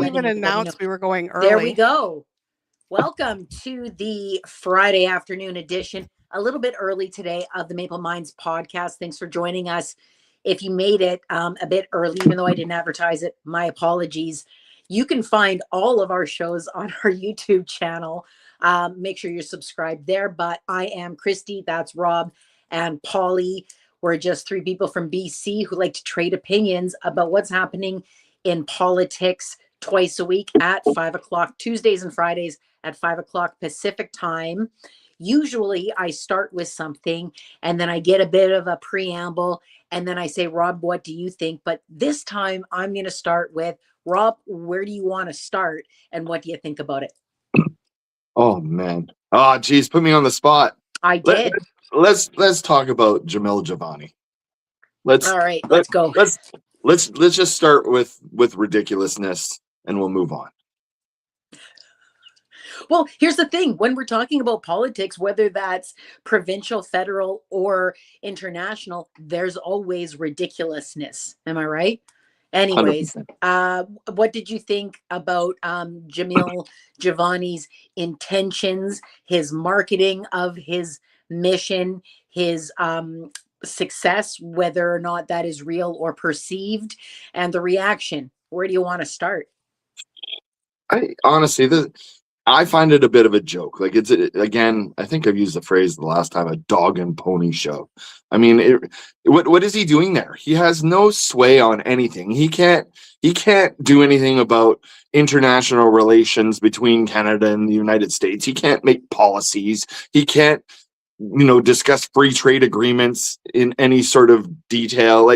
Even announced we were going early. There we go. Welcome to the Friday afternoon edition, a little bit early today of the Maple Minds podcast. Thanks for joining us. If you made it a bit early, even though I didn't advertise it, my apologies. You can find all of our shows on our YouTube channel. Make sure you're subscribed there. But I am Christy, that's Rob, and Polly. We're just three people from BC who like to trade opinions about what's happening in politics twice a week at 5 o'clock, Tuesdays and Fridays at 5 o'clock Pacific time. Usually I start with something and then I get a bit of a preamble and then I say, Rob, what do you think? But this time I'm going to start with, Rob, where do you want to start and what do you think about it? Oh, man. Oh, geez, put me on the spot. I did. Let's talk about Jamil Javani. All right, let's go. Let's just start with ridiculousness and we'll move on. Well, here's the thing. When we're talking about politics, whether that's provincial, federal, or international, there's always ridiculousness. Am I right? Anyways, what did you think about Jamil Javani's intentions, his marketing of his mission, his success, whether or not that is real or perceived, and the reaction? Where do you want to start? I find it a bit of a joke. Like again, I think I've used the phrase the last time, a dog and pony show. I mean, what is he doing there? He has no sway on anything. He can't do anything about international relations between Canada and the United States. He can't make policies. He can't, discuss free trade agreements in any sort of detail.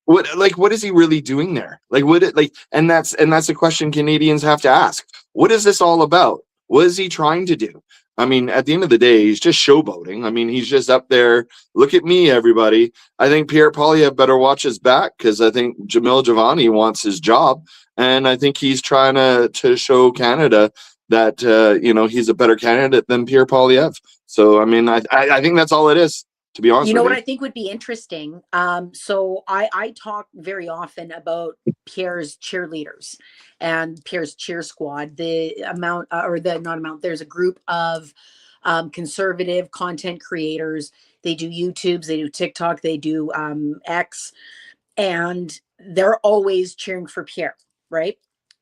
What is he really doing there? And that's the question Canadians have to ask. What is this all about? What is he trying to do? I mean, at the end of the day, he's just showboating. I mean, he's just up there. Look at me, everybody. I think Pierre Poilievre better watch his back because I think Jamil Javani wants his job. And I think he's trying to show Canada that, he's a better candidate than Pierre Poilievre. So, I mean, I think that's all it is. To be honest, you know what I think would be interesting. So I talk very often about Pierre's cheerleaders and Pierre's cheer squad. There's a group of conservative content creators. They do YouTubes, they do TikTok, they do X, and they're always cheering for Pierre, right?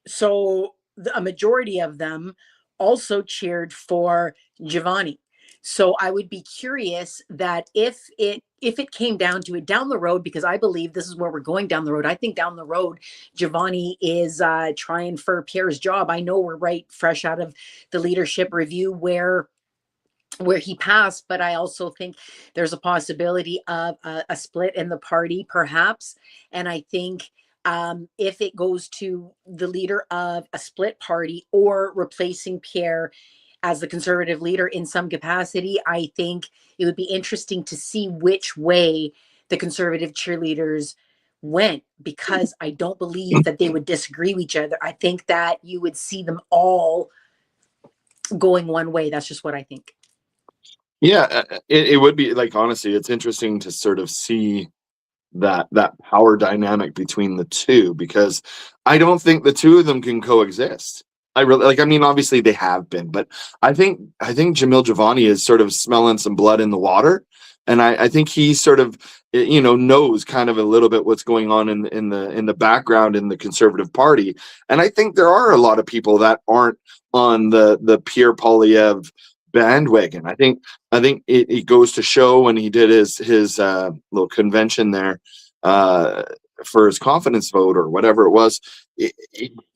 So a majority of them also cheered for Javani. So I would be curious that if it came down to it down the road, because I believe this is where we're going down the road. I think down the road, Javani is trying for Pierre's job. I know we're right fresh out of the leadership review where he passed, but I also think there's a possibility of a split in the party, perhaps. And I think if it goes to the leader of a split party or replacing Pierre as the conservative leader in some capacity, I think it would be interesting to see which way the conservative cheerleaders went, because I don't believe that they would disagree with each other. I think that you would see them all going one way. That's just what I think. Yeah, it would be honestly, it's interesting to sort of see that power dynamic between the two, because I don't think the two of them can coexist. Obviously they have been, but I think Jamil Javani is sort of smelling some blood in the water. And I think he sort of, knows kind of a little bit what's going on in the background in the Conservative Party. And I think there are a lot of people that aren't on the Pierre Poilievre bandwagon. I think it goes to show when he did his little convention there for his confidence vote or whatever it was.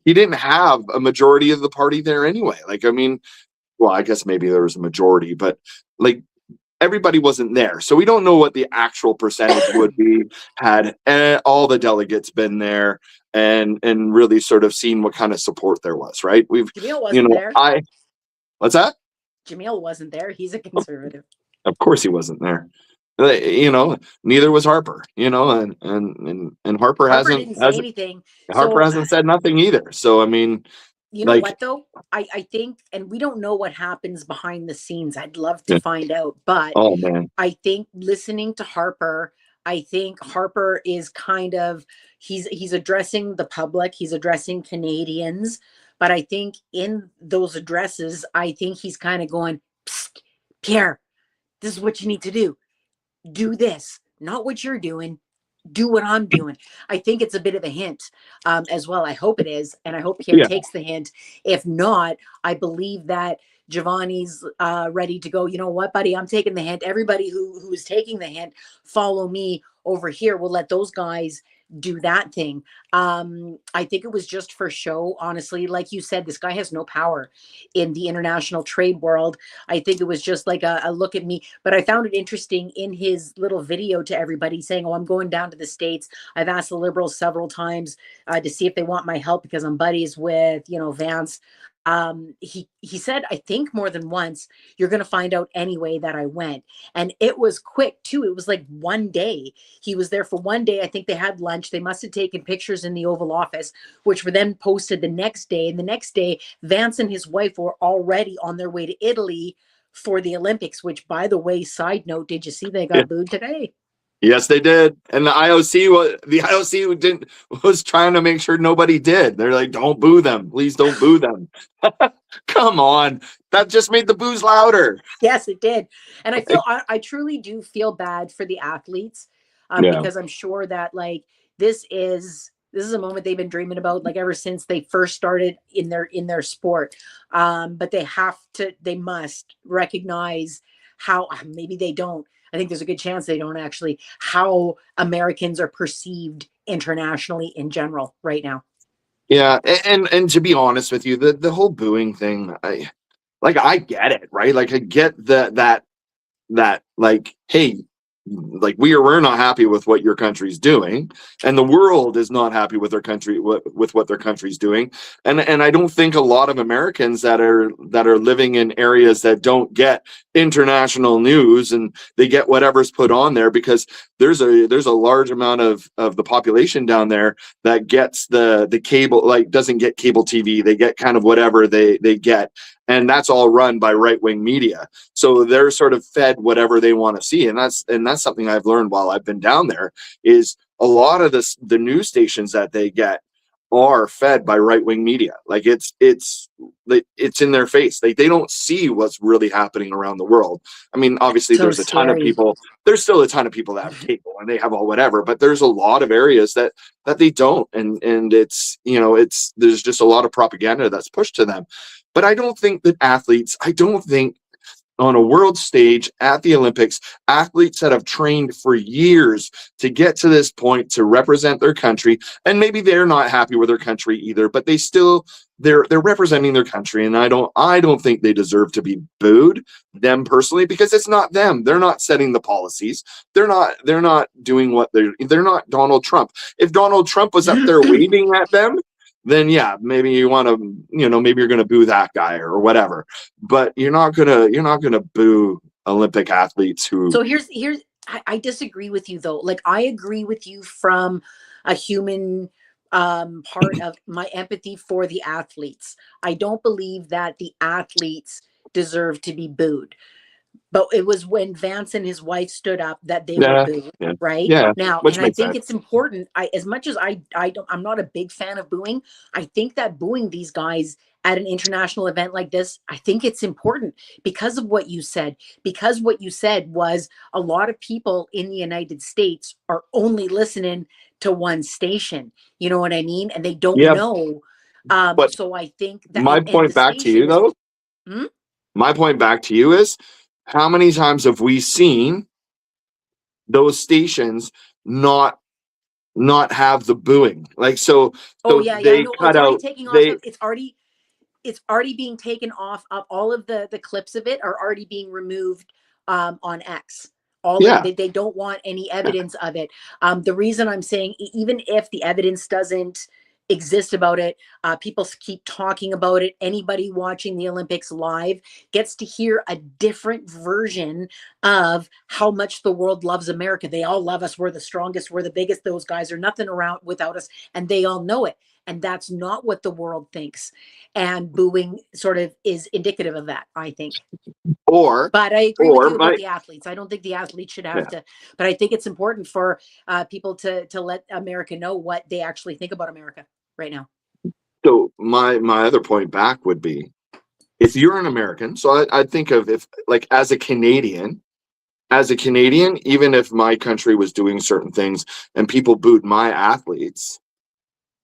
He didn't have a majority of the party there anyway. I guess maybe there was a majority, but everybody wasn't there. So we don't know what the actual percentage would be had all the delegates been there and really sort of seen what kind of support there was, right? Jamil wasn't there. What's that? Jamil wasn't there. He's a conservative. Of course he wasn't there. Neither was Harper, and Harper hasn't say anything. Harper hasn't said nothing either. So, I mean, you know what though? I think, and we don't know what happens behind the scenes. I'd love to find out, but oh man, I think listening to Harper, I think Harper is kind of, he's addressing the public, he's addressing Canadians, but I think in those addresses, I think he's kind of going, Psst, Pierre, this is what you need to do. Do this, not what you're doing. Do what I'm doing. I think it's a bit of a hint as well. I hope it is. And I hope Pierre Yeah. takes the hint. If not, I believe that Giovanni's ready to go. You know what, buddy? I'm taking the hint. Everybody who is taking the hint, follow me over here. We'll let those guys do that thing. I think it was just for show, honestly. Like you said, this guy has no power in the international trade world. I think it was just like a look at me. But I found it interesting in his little video to everybody saying, oh, I'm going down to the States. I've asked the Liberals several times to see if they want my help because I'm buddies with, you know, Vance. He said, I think more than once, you're going to find out anyway that I went. And it was quick too. It was like one day. He was there for one day. I think they had lunch. They must have taken pictures in the Oval Office, which were then posted the next day. And the next day, Vance and his wife were already on their way to Italy for the Olympics, which, by the way, side note, did you see they got booed today? Yes, they did. And the IOC didn't was trying to make sure nobody did. They're like, don't boo them. Please don't boo them. Come on. That just made the boos louder. Yes, it did. And I feel I truly do feel bad for the athletes because I'm sure that like this is a moment they've been dreaming about like ever since they first started in their sport. But they must recognize how maybe they don't. I think there's a good chance they don't actually, how Americans are perceived internationally in general right now. Yeah, and to be honest with you, the whole booing thing, I get it, right? Like I get that like, hey, like we're not happy with what your country's doing, and the world is not happy with their country with what their country's doing, and I don't think a lot of Americans that are living in areas that don't get international news and they get whatever's put on there, because there's a large amount of the population down there that gets the cable, like doesn't get cable TV. They get kind of whatever they get, and that's all run by right-wing media. So they're sort of fed whatever they want to see, and that's something I've learned while I've been down there, is a lot of the news stations that they get are fed by right-wing media. Like it's in their face. Like they don't see what's really happening around the world. I mean, obviously So there's a ton of scary. people. There's still a ton of people that have cable and they have all whatever, but there's a lot of areas that they don't, and it's, you know, there's just a lot of propaganda that's pushed to them. But I don't think on a world stage at the Olympics, athletes that have trained for years to get to this point to represent their country, and maybe they're not happy with their country either, but they're representing their country, and I don't think they deserve to be booed, them personally, because it's not them. They're not setting the policies. They're not doing what they're not Donald Trump. If Donald Trump was up there waving at them, then yeah, maybe you want to, you know, maybe you're going to boo that guy or whatever, but you're not gonna boo Olympic athletes who. So here's I disagree with you though. Like I agree with you from a human part of my empathy for the athletes. I don't believe that the athletes deserve to be booed. But it was when Vance and his wife stood up that they were booed, right? Now, Which and I makes think sense. it's important. As much as I'm not a big fan of booing. I think that booing these guys at an international event like this, I think it's important because of what you said. Because what you said was a lot of people in the United States are only listening to one station. You know what I mean? And they don't know. But so I think that my and point the back to you stations. though, Hmm? my point back to you is, how many times have we seen those stations not have the booing? Like so Oh yeah, they no, cut it's already out taking off. they It's already being taken off. All of the clips of it are already being removed on X. All of yeah they don't want any evidence of it. The reason I'm saying even if the evidence doesn't exist about it, people keep talking about it. Anybody watching the Olympics live gets to hear a different version of how much the world loves America. They all love us. We're the strongest. We're the biggest. Those guys are nothing around without us, and they all know it. And that's not what the world thinks. And booing sort of is indicative of that, I think. But I agree with you about the athletes. I don't think the athletes should have to, but I think it's important for people to let America know what they actually think about America right now. So my other point back would be, if you're an American, so I think of, if like as a Canadian, even if my country was doing certain things and people booed my athletes,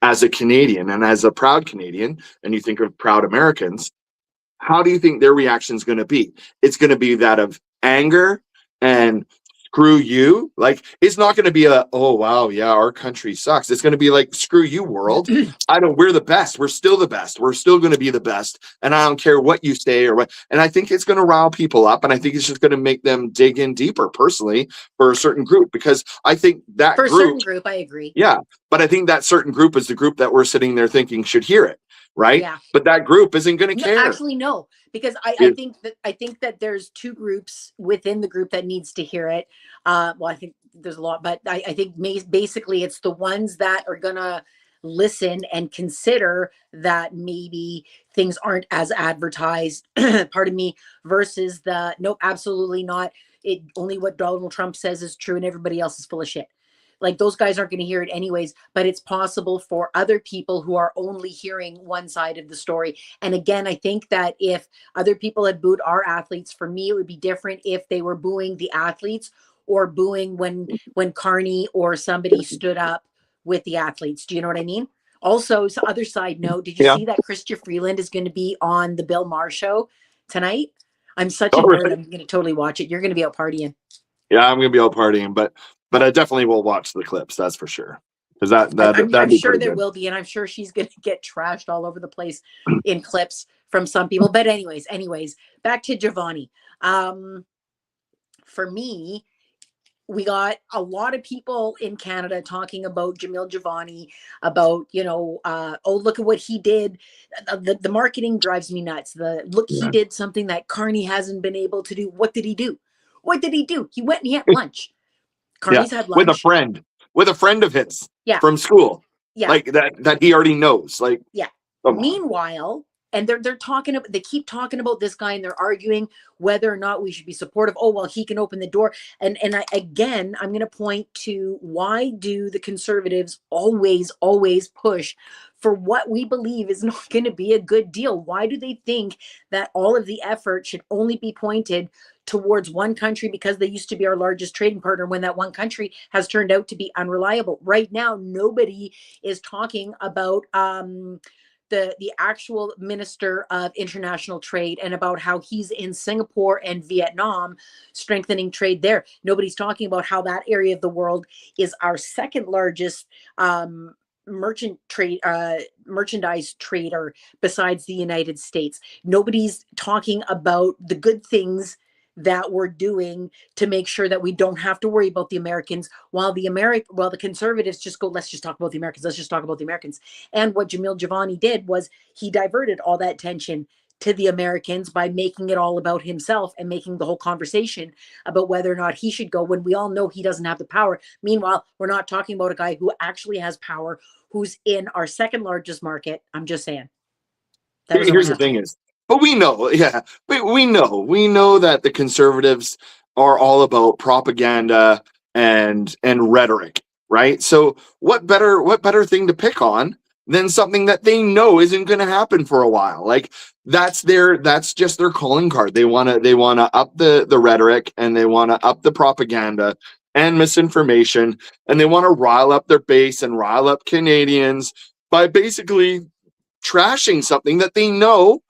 as a Canadian and as a proud Canadian, and you think of proud Americans, how do you think their reaction is going to be? It's going to be that of anger and screw you. Like, it's not going to be a, oh wow, yeah, our country sucks. It's going to be like, screw you, world. We're the best. We're still the best. We're still going to be the best. And I don't care what you say or what. And I think it's going to rile people up. And I think it's just going to make them dig in deeper, personally, for a certain group, because I think that for a certain group, I agree. Yeah. But I think that certain group is the group that we're sitting there thinking should hear it. Right. Yeah. But that group isn't going to care. Actually, no, because I think that there's two groups within the group that needs to hear it. Well, I think there's a lot, but I think basically it's the ones that are going to listen and consider that maybe things aren't as advertised, pardon me, versus the, nope, absolutely not. It only what Donald Trump says is true and everybody else is full of shit. Like, those guys aren't going to hear it anyways, but it's possible for other people who are only hearing one side of the story. And again, I think that if other people had booed our athletes, for me, it would be different if they were booing the athletes or booing when Carney or somebody stood up with the athletes. Do you know what I mean? Also, so other side note, did you see that Chrystia Freeland is going to be on the Bill Maher show tonight? I'm such a nerd. I'm going to totally watch it. You're going to be out partying. Yeah, I'm going to be out partying, but I definitely will watch the clips. That's for sure. Because I'm sure there will be, and I'm sure she's going to get trashed all over the place in clips from some people. But anyways, back to Giovanni. For me, we got a lot of people in Canada talking about Jamil Giovanni, about, oh, look at what he did. The marketing drives me nuts. He did something that Carney hasn't been able to do. What did he do? He went and he had lunch. Carney's had lunch with a friend of his from school. Yeah. Like that he already knows. Like, meanwhile, and they're talking about, they keep talking about this guy and they're arguing whether or not we should be supportive. Oh, well, he can open the door. And I'm going to point to, why do the Conservatives always push for what we believe is not going to be a good deal? Why do they think that all of the effort should only be pointed towards one country because they used to be our largest trading partner, when that one country has turned out to be unreliable? Right now, nobody is talking about the actual Minister of International Trade and about how he's in Singapore and Vietnam strengthening trade there. Nobody's talking about how that area of the world is our second largest merchandise trader besides the United States. Nobody's talking about the good things that we're doing to make sure that we don't have to worry about the Americans, while the Conservatives just go, let's just talk about the Americans. Let's just talk about the Americans. And what Jamil Giovanni did was he diverted all that attention to the Americans by making it all about himself and making the whole conversation about whether or not he should go, when we all know he doesn't have the power. Meanwhile, we're not talking about a guy who actually has power, who's in our second largest market. I'm just saying. Here's the thing is, but we know, we know that the Conservatives are all about propaganda and rhetoric, right? So what better thing to pick on than something that they know isn't going to happen for a while? Like, that's just their calling card. They want to up the rhetoric, and they want to up the propaganda and misinformation, and they want to rile up their base and rile up Canadians by basically trashing something that they know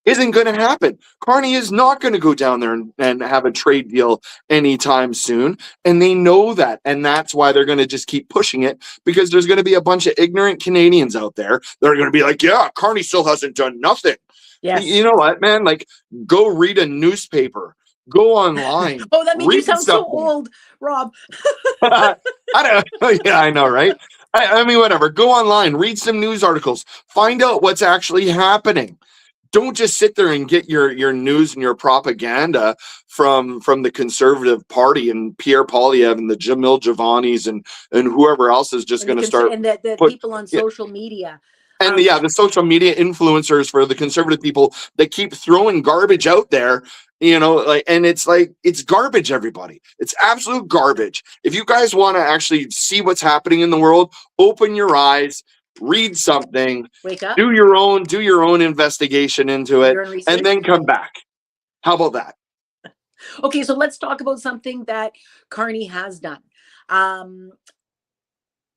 isn't going to happen. Carney is not going to go down there and have a trade deal anytime soon. And they know that. And that's why they're going to just keep pushing it, because there's going to be a bunch of ignorant Canadians out there that are going to be like, yeah, Carney still hasn't done nothing. Yes. You know what, man? Like, go read a newspaper. Go online. Oh, that made you sound so old, Rob. I don't. Yeah, I know, right? I mean, whatever. Go online, read some news articles, find out what's actually happening. don't just sit there and get your news and your propaganda from the Conservative Party and Pierre Poilievre and the Jamil Javanis and whoever else is just going to start and the put people on social media. And the social media influencers for the conservative people that keep throwing garbage out there, and it's garbage, everybody. It's absolute garbage. If you guys want to actually see what's happening in the world, open your eyes, read something, wake up, do your own investigation into it, and then come back. How about that? Okay, so let's talk about something that Carney has done.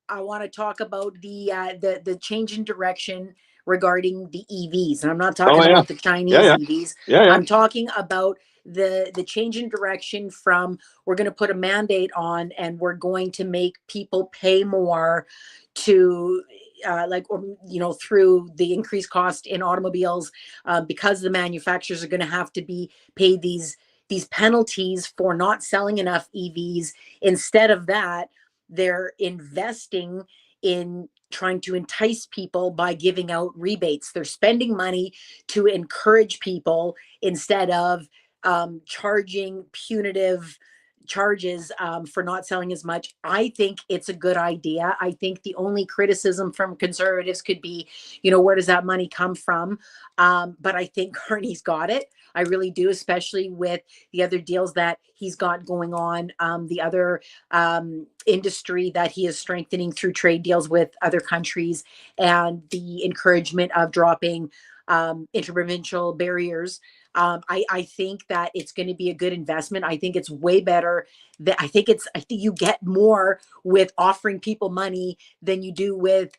I want to talk about the change in direction regarding the EVs, and I'm not talking about the Chinese EVs. I'm talking about the change in direction from we're going to put a mandate on, and we're going to make people pay more to through the increased cost in automobiles, because the manufacturers are going to have to be paid these penalties for not selling enough EVs. Instead of that, they're investing in trying to entice people by giving out rebates. They're spending money to encourage people instead of charging punitive charges for not selling as much. I think it's a good idea. I think the only criticism from conservatives could be, where does that money come from? But I think Carney's got it. I really do, especially with the other deals that he's got going on, the other industry that he is strengthening through trade deals with other countries, and the encouragement of dropping interprovincial barriers. I think that it's going to be a good investment. I think it's way better. I think you get more with offering people money than you do with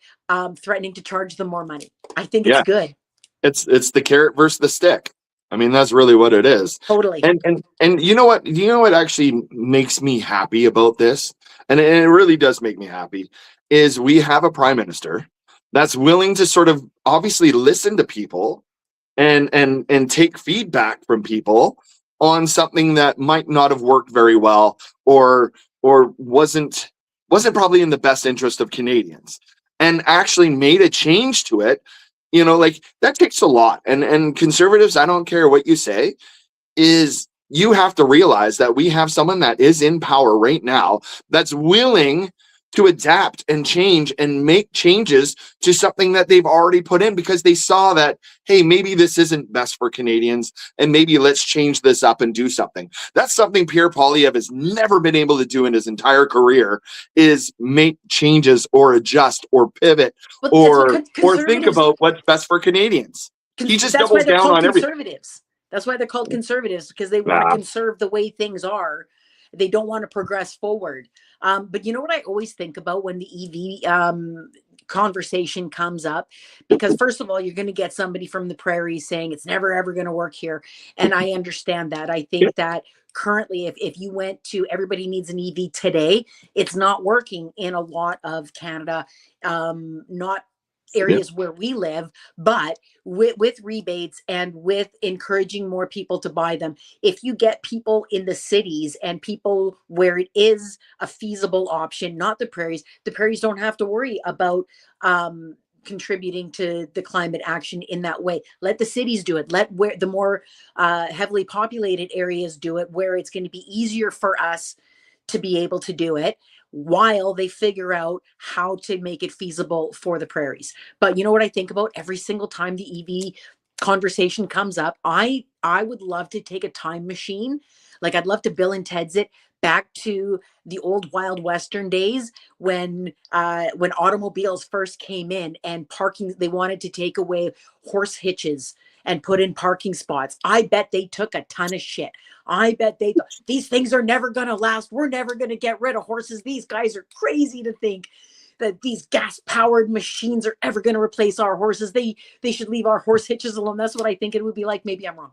threatening to charge them more money. I think it's good. It's the carrot versus the stick. I mean, that's really what it is. Totally. And you know what? You know what actually makes me happy about this, and it really does make me happy, is we have a prime minister that's willing to sort of obviously listen to people and take feedback from people on something that might not have worked very well or wasn't probably in the best interest of Canadians, and actually made a change to it. That takes a lot. And conservatives, I don't care what you say, is you have to realize that we have someone that is in power right now that's willing to adapt and change and make changes to something that they've already put in, because they saw that, hey, maybe this isn't best for Canadians, and maybe let's change this up and do something. That's something Pierre Poilievre has never been able to do in his entire career, is make changes or adjust or pivot or think about what's best for Canadians. He just doubles down on everything. That's why they're called conservatives, because they want to conserve the way things are. They don't want to progress forward. But you know what I always think about when the EV conversation comes up? Because first of all, you're going to get somebody from the prairies saying it's never, ever going to work here. And I understand that. I think that currently, if you went to everybody needs an EV today, it's not working in a lot of Canada, not areas where we live, but with rebates and with encouraging more people to buy them. If you get people in the cities and people where it is a feasible option, not the prairies don't have to worry about contributing to the climate action in that way. Let the cities do it. Let where the more heavily populated areas do it, where it's going to be easier for us to be able to do it, while they figure out how to make it feasible for the prairies. But you know what I think about every single time the EV conversation comes up? I would love to take a time machine. Like, I'd love to Bill and Ted's it back to the old Wild Western days when automobiles first came in, and parking, they wanted to take away horse hitches and put in parking spots. I bet they took a ton of shit. I bet they thought, these things are never going to last. We're never going to get rid of horses. These guys are crazy to think that these gas-powered machines are ever going to replace our horses. They should leave our horse hitches alone. That's what I think it would be like. Maybe I'm wrong.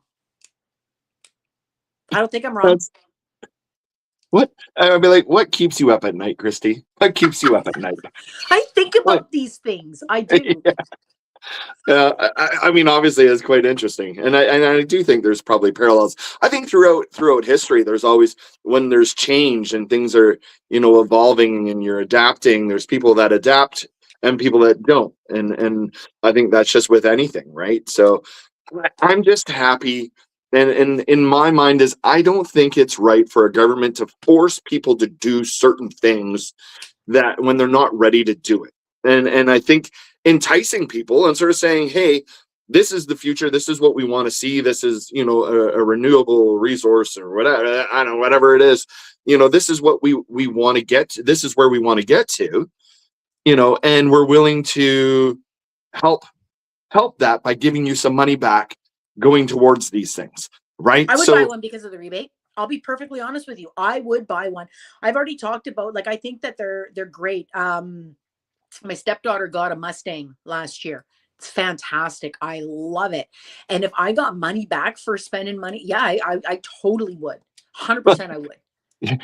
I don't think I'm wrong. What? I'd be like, what keeps you up at night, Christy? What keeps you up at night? I think about these things. I do. I mean, obviously, it's quite interesting, and I do think there's probably parallels. I think throughout history, there's always, when there's change and things are evolving and you're adapting, there's people that adapt and people that don't, and I think that's just with anything, right? So I'm just happy. And in my mind is I don't think it's right for a government to force people to do certain things that when they're not ready to do it. And I think enticing people and sort of saying, hey, this is the future, this is what we want to see, this is, a renewable resource or whatever, I don't know, whatever it is, this is what we want to get to, this is where we want to get to, and we're willing to help that by giving you some money back going towards these things, right? I would buy So one because of the rebate. I'll be perfectly honest with you. I would buy one. I've already talked about, like, I think that they're great. My stepdaughter got a Mustang last year. It's fantastic. I love it. And if I got money back for spending money, yeah, I totally would. 100% I would.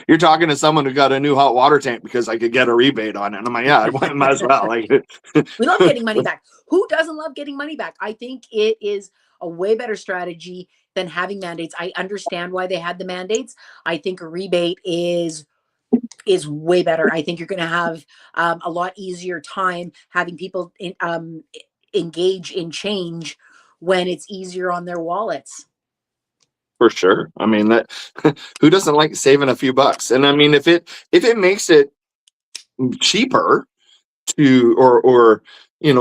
you're talking to someone who got a new hot water tank because I could get a rebate on it. And I'm like, yeah, I might as well. Like, We love getting money back. Who doesn't love getting money back? I think it is a way better strategy than having mandates. I understand why they had the mandates. I think a rebate is way better. I think you're going to have a lot easier time having people engage in change when it's easier on their wallets. for sure. I mean, that who doesn't like saving a few bucks? And I mean, if it makes it cheaper to or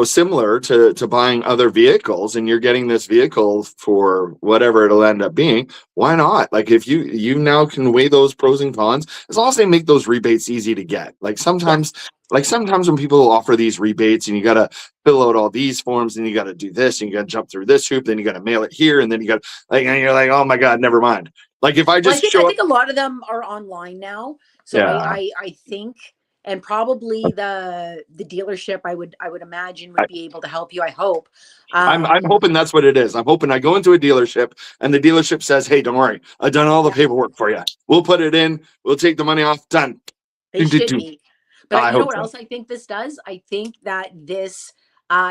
similar to buying other vehicles, and you're getting this vehicle for whatever it'll end up being, why not? Like, if you now can weigh those pros and cons, as long as they make those rebates easy to get. Sometimes when people offer these rebates and you got to fill out all these forms and you got to do this and you got to jump through this hoop, then you got to mail it here, and then you got and you're like, oh my god, never mind. Like, if I just I think a lot of them are online now, so yeah. I think, and probably the dealership I would imagine would be able to help you. I hope. I'm hoping that's what it is. I'm hoping I go into a dealership and the dealership says, hey, don't worry, I've done all the paperwork for you. We'll put it in. We'll take the money off. Done. They should be. But I you know hope what so. else I think this does? I think that this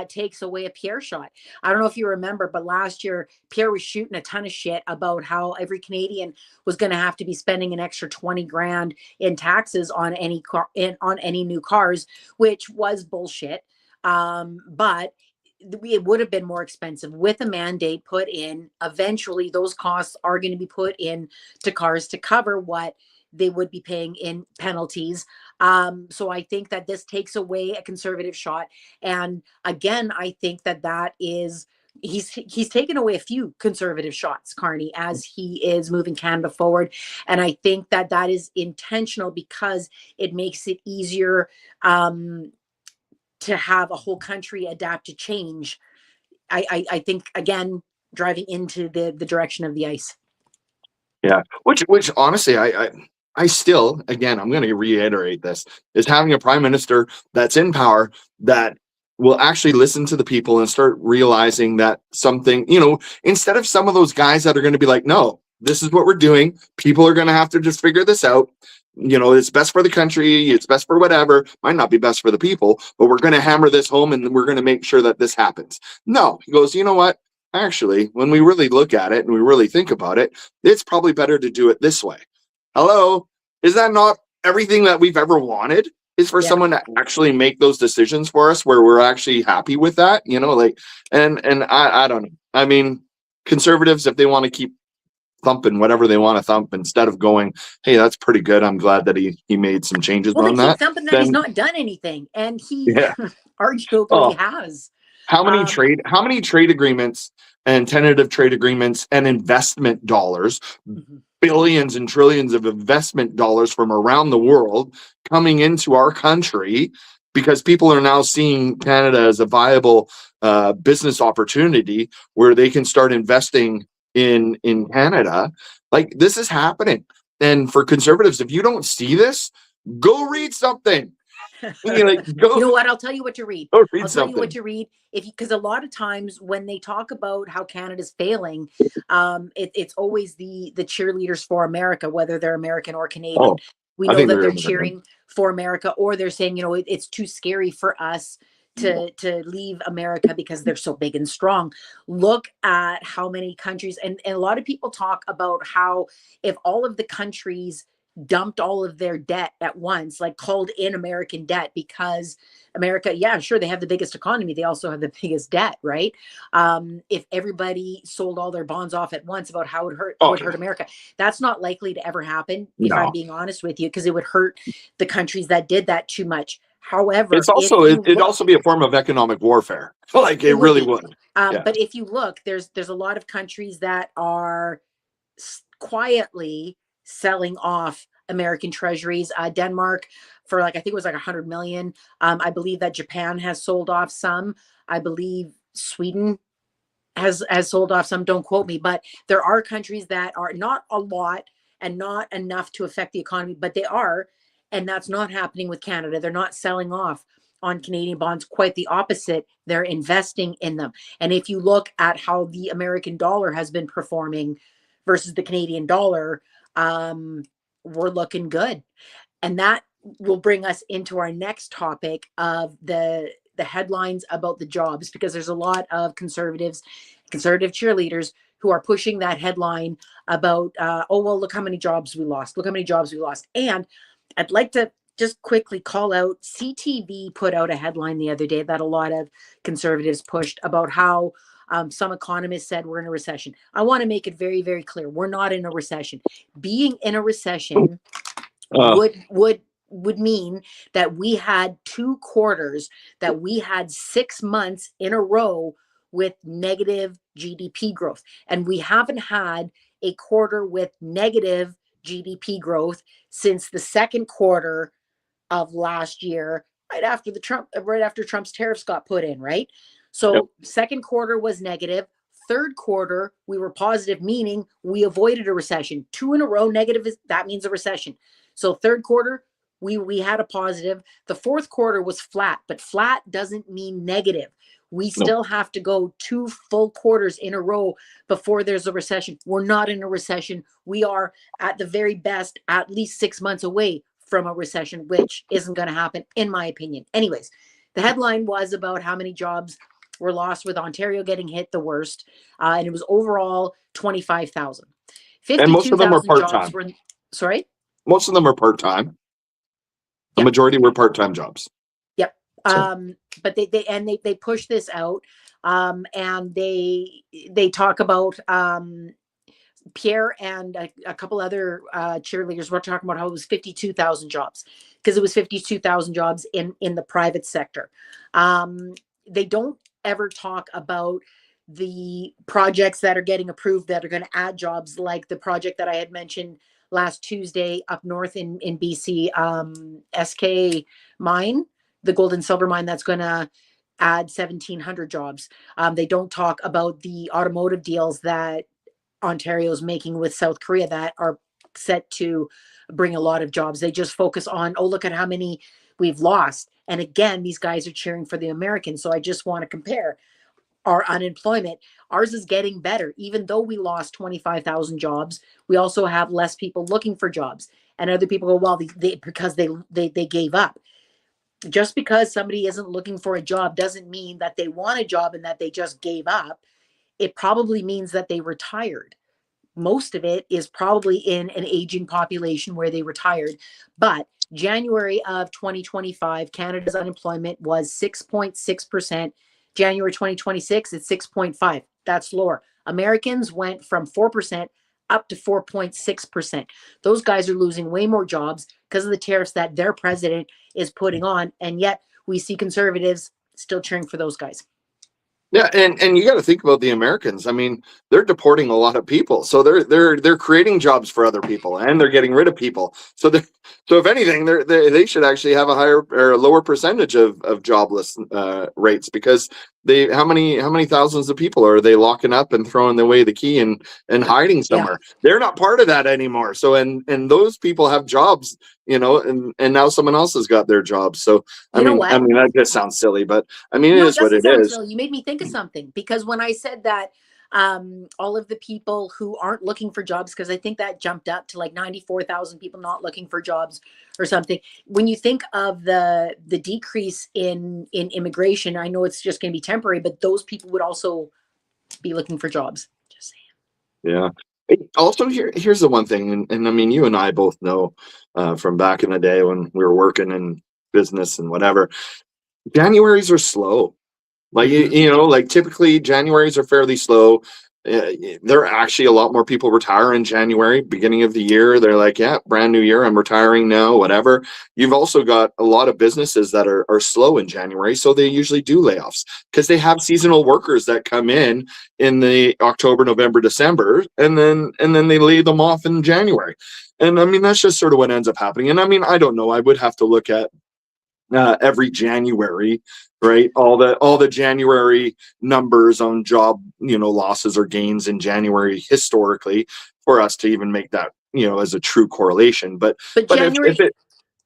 takes away a Pierre shot. I don't know if you remember, but last year Pierre was shooting a ton of shit about how every Canadian was going to have to be spending an extra 20 grand in taxes on any car, on any new cars, which was bullshit. But it would have been more expensive with a mandate put in. Eventually, those costs are going to be put in to cars to cover what they would be paying in penalties. So I think that this takes away a conservative shot. And again, I think that is he's taken away a few conservative shots, Carney, as he is moving Canada forward. And I think that is intentional because it makes it easier to have a whole country adapt to change. I think, again, driving into the direction of the ice. Yeah, which honestly, I still, again, I'm going to reiterate this, is having a prime minister that's in power that will actually listen to the people and start realizing that something, instead of some of those guys that are going to be like, no, this is what we're doing. People are going to have to just figure this out. It's best for the country. It's best for whatever. Might not be best for the people, but we're going to hammer this home and we're going to make sure that this happens. No, he goes, you know what? Actually, when we really look at it and we really think about it, it's probably better to do it this way. Hello? Is that not everything that we've ever wanted? Is for someone to actually make those decisions for us where we're actually happy with that, and I don't know. I mean, conservatives, if they want to keep thumping whatever they want to thump instead of going, hey, that's pretty good, I'm glad that he made some changes on that. Thumping that he's not done anything, and he arguably has. How many trade agreements and tentative trade agreements and investment dollars, billions and trillions of investment dollars from around the world coming into our country because people are now seeing Canada as a viable business opportunity where they can start investing in Canada. Like, this is happening. And for conservatives, if you don't see this, go read something. You know what? I'll tell you what to read. I'll tell you what to read. Because a lot of times when they talk about how Canada's failing, it's always the cheerleaders for America, whether they're American or Canadian. We know that they're cheering for America, or they're saying, it's too scary for us to leave America because they're so big and strong. Look at how many countries, and a lot of people talk about how if all of the countries dumped all of their debt at once, like called in American debt, because America, yeah, sure, they have the biggest economy. They also have the biggest debt, right? If everybody sold all their bonds off at once about how it Oh, would hurt America, that's not likely to ever happen, if I'm no. being honest with you, because it would hurt the countries that did that too much. However, It's also it'd also be a form of economic warfare. Like it really would. Yeah. But if you look, there's a lot of countries that are quietly selling off American treasuries. Denmark, for like, I think it was like 100 million. I believe that Japan has sold off some. I believe Sweden has sold off some. Don't quote me, but there are countries that are not a lot and not enough to affect the economy, but they are, and that's not happening with Canada. They're not selling off on Canadian bonds. Quite the opposite. They're investing in them. And if you look at how the American dollar has been performing versus the Canadian dollar, we're looking good. And that will bring us into our next topic of the headlines about the jobs, because there's a lot of conservative cheerleaders who are pushing that headline about, oh, well, look how many jobs we lost. Look how many jobs we lost. And I'd like to just quickly call out, CTV put out a headline the other day that a lot of conservatives pushed about how some economists said we're in a recession. I want to make it very, very clear. We're not in a recession. Being in a recession would mean that we had 2 quarters, that we had 6 months in a row with negative GDP growth. And we haven't had a quarter with negative GDP growth since the second quarter of last year, right after Trump's tariffs got put in, right? So Yep. second quarter was negative. Third quarter, we were positive, meaning we avoided a recession. 2 in a row negative, that means a recession. So third quarter, we had a positive. The fourth quarter was flat, but flat doesn't mean negative. We still have to go 2 full quarters in a row before there's a recession. We're not in a recession. We are at the very best at least 6 months away from a recession, which isn't going to happen, in my opinion. Anyways, the headline was about how many jobs were lost, with Ontario getting hit the worst. And it was overall 25,000. And most of them are 52,000 jobs part-time. were, sorry? Most of them are part-time. The Yep. majority were part-time jobs. Yep. So. But they push this out, and they talk about Pierre and a couple other cheerleaders were talking about how it was 52,000 jobs, because it was 52,000 jobs in the private sector. They don't ever talk about the projects that are getting approved that are going to add jobs, like the project that I had mentioned last Tuesday up north in BC, SK mine, the gold and silver mine, that's going to add 1,700 jobs. They don't talk about the automotive deals that Ontario's making with South Korea that are set to bring a lot of jobs. They just focus on, oh, look at how many we've lost. And again, these guys are cheering for the Americans. So I just want to compare our unemployment. Ours is getting better. Even though we lost 25,000 jobs, we also have less people looking for jobs. And other people go, well, because they gave up. Just because somebody isn't looking for a job doesn't mean that they want a job and that they just gave up. It probably means that they retired. Most of it is probably in an aging population where they retired. But January of 2025, Canada's unemployment was 6.6%. January 2026, it's 6.5. That's lower. Americans went from 4% up to 4.6%. Those guys are losing way more jobs because of the tariffs that their president is putting on. And yet we see conservatives still cheering for those guys. Yeah, and you got to think about the Americans. I mean, they're deporting a lot of people, so they're creating jobs for other people, and they're getting rid of people. So if anything, they should actually have a higher or a lower percentage of jobless rates, because how many thousands of people are they locking up and throwing away the key and hiding somewhere? Yeah. They're not part of that anymore. So and those people have jobs, and now someone else has got their jobs. So I mean that just sounds silly, but I mean, it is what it is. Silly. You made me think of something, because when I said that all of the people who aren't looking for jobs, because I think that jumped up to like 94,000 people not looking for jobs or something. When you think of the decrease in immigration, I know it's just going to be temporary, but those people would also be looking for jobs. Just saying. Yeah. Also, here's the one thing, and I mean, you and I both know from back in the day when we were working in business and whatever, Januaries are slow. Like Mhm. like typically Januaries are fairly slow. There are actually a lot more people retire in January, beginning of the year. They're like, yeah, brand new year, I'm retiring now, whatever. You've also got a lot of businesses that are slow in January, so they usually do layoffs because they have seasonal workers that come in the October, November, December, and then they lay them off in January. And I mean, that's just sort of what ends up happening. And I mean, I don't know. I would have to look at every January, right? All the January numbers on job, losses or gains in January historically for us to even make that, as a true correlation. But But but January,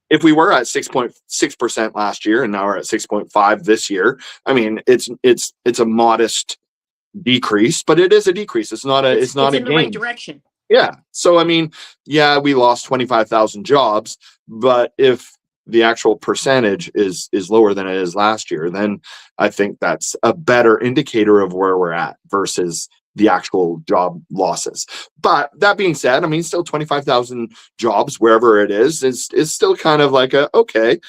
if we were at 6.6% last year and now we're at 6.5 this year, I mean it's a modest decrease, but it is a decrease. It's not a it's it's it's not a in the right gain. direction. Yeah. So I mean, yeah, we lost 25,000 jobs, but if the actual percentage is lower than it is last year, then I think that's a better indicator of where we're at versus the actual job losses. But that being said, I mean, still 25,000 jobs wherever it is still kind of like a okay.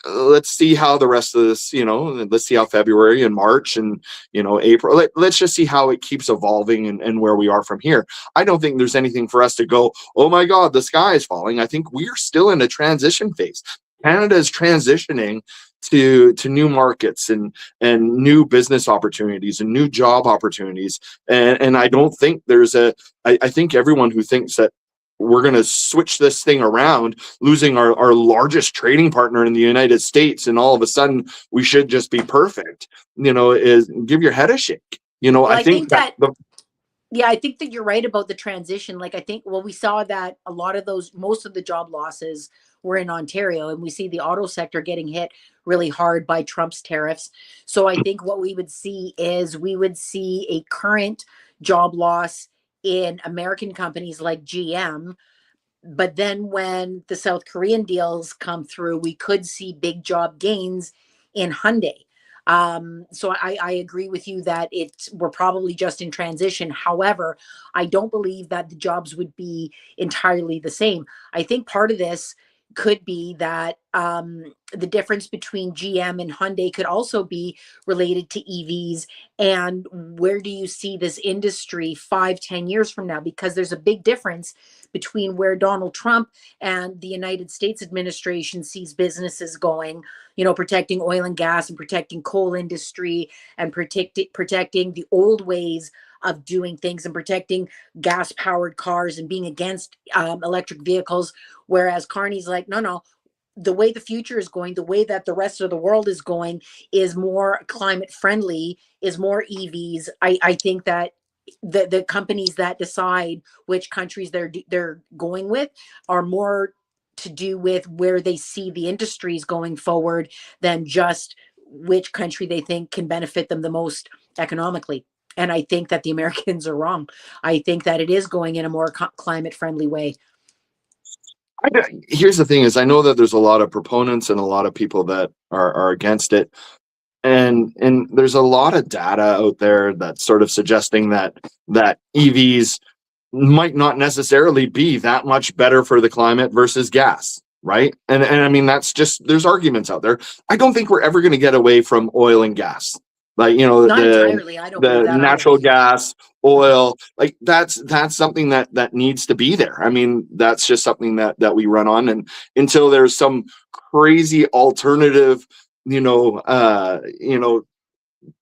Let's see how the rest of this, let's see how February and March and April. Let's just see how it keeps evolving and where we are from here. I don't think there's anything for us to go, oh my God, the sky is falling. I think we're still in a transition phase. Canada is transitioning to new markets and new business opportunities and new job opportunities. And I don't think I think everyone who thinks that we're going to switch this thing around, losing our largest trading partner in the United States, and all of a sudden we should just be perfect, is give your head a shake. Well, I I think think that that Yeah, I think that you're right about the transition. Like, I think, well, we saw that a lot of most of the job losses were in Ontario, and we see the auto sector getting hit really hard by Trump's tariffs. So I think what we would see is we would see a current job loss in American companies like GM. But then when the South Korean deals come through, we could see big job gains in Hyundai. So I agree with you that we're probably just in transition. However, I don't believe that the jobs would be entirely the same. I think part of this could be that the difference between GM and Hyundai could also be related to EVs. And where do you see this industry 5, 10 years from now? Because there's a big difference between where Donald Trump and the United States administration sees businesses going, protecting oil and gas and protecting coal industry and protecting the old ways of doing things and protecting gas powered cars and being against electric vehicles. Whereas Carney's like, no, no, the way the future is going, the way that the rest of the world is going is more climate friendly, is more EVs. I think that the companies that decide which countries they're going with are more to do with where they see the industries going forward than just which country they think can benefit them the most economically. And I think that the Americans are wrong. I think that it is going in a more climate friendly way. here's the thing is I know that there's a lot of proponents and a lot of people that are against it. And there's a lot of data out there that's sort of suggesting that EVs might not necessarily be that much better for the climate versus gas, right? And I mean that's just there's arguments out there. I don't think we're ever going to get away from oil and gas. Like, Not entirely. I don't believe the that either. natural gas, oil, like that's something that needs to be there. I mean, that's just something that we run on, and until there's some crazy alternative,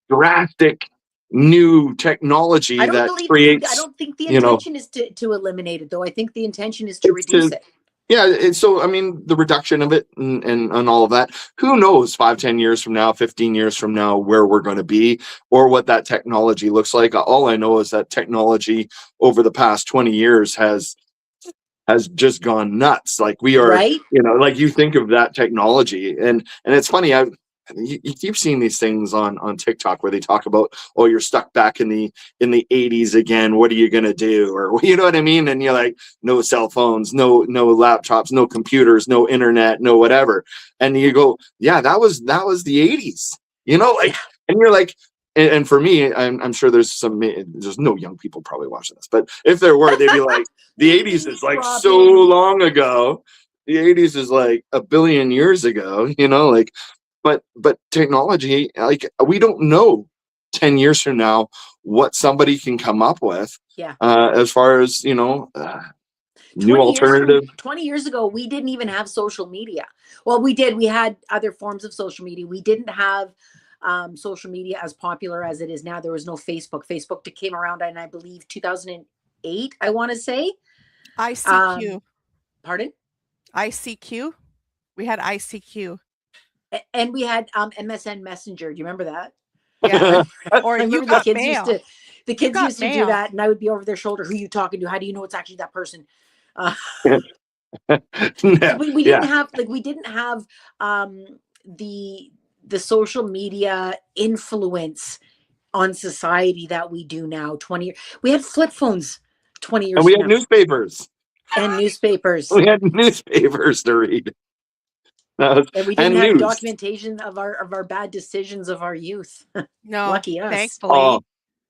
drastic new technology that I creates, don't think the you know, intention is to eliminate it, though. I think the intention is to it's reduce to it. yeah. So I mean, the reduction of it and all of that. Who knows? 5, 10 years from now, 15 years from now, where we're going to be, or what that technology looks like. All I know is that technology over the past 20 years has just gone nuts. Like we are, Right? like you think of that technology, and it's funny. You keep seeing these things on TikTok where they talk about, oh, you're stuck back in the 80s again. What are you gonna do? Or you know what I mean? And you're like, no cell phones, no laptops, no computers, no internet, no whatever. And you go, yeah, that was the 80s. Like, Yeah. and you're like, and for me, I'm sure there's no young people probably watching this, but if there were, they'd be like, the 80s is like so long ago. The 80s is like a billion years ago, like, but technology, like, we don't know 10 years from now what somebody can come up with. Yeah. As far as, new alternative. 20 years ago, we didn't even have social media. Well, we did. We had other forms of social media. We didn't have social media as popular as it is now. There was no Facebook. Facebook came around in, I believe, 2008, I want to say. ICQ. Pardon? ICQ. We had ICQ. And we had MSN Messenger. Do you remember that? Yeah. Or you got the kids mail. used to do that, and I would be over their shoulder. Who are you talking to? How do you know it's actually that person? We didn't have the social media influence on society that we do now. 20 years. We had flip phones 20 years and we ago. had newspapers. And newspapers. We had newspapers to read. And we didn't have documentation of our bad decisions of our youth. No, lucky us. Thankfully.